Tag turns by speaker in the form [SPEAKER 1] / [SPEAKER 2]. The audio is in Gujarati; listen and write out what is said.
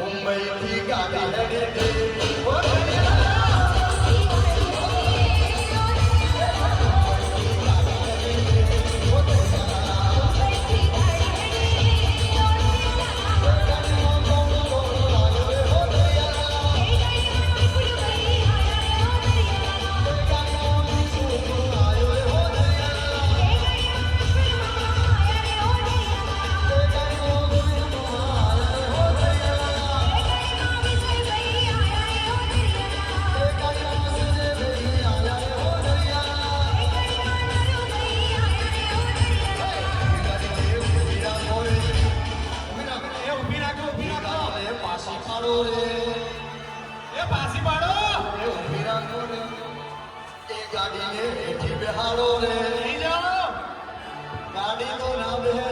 [SPEAKER 1] મુંબઈથી ગાડી હેડે ગાડી ને બેઠી બેહાડો રે ગાડી તો ના બે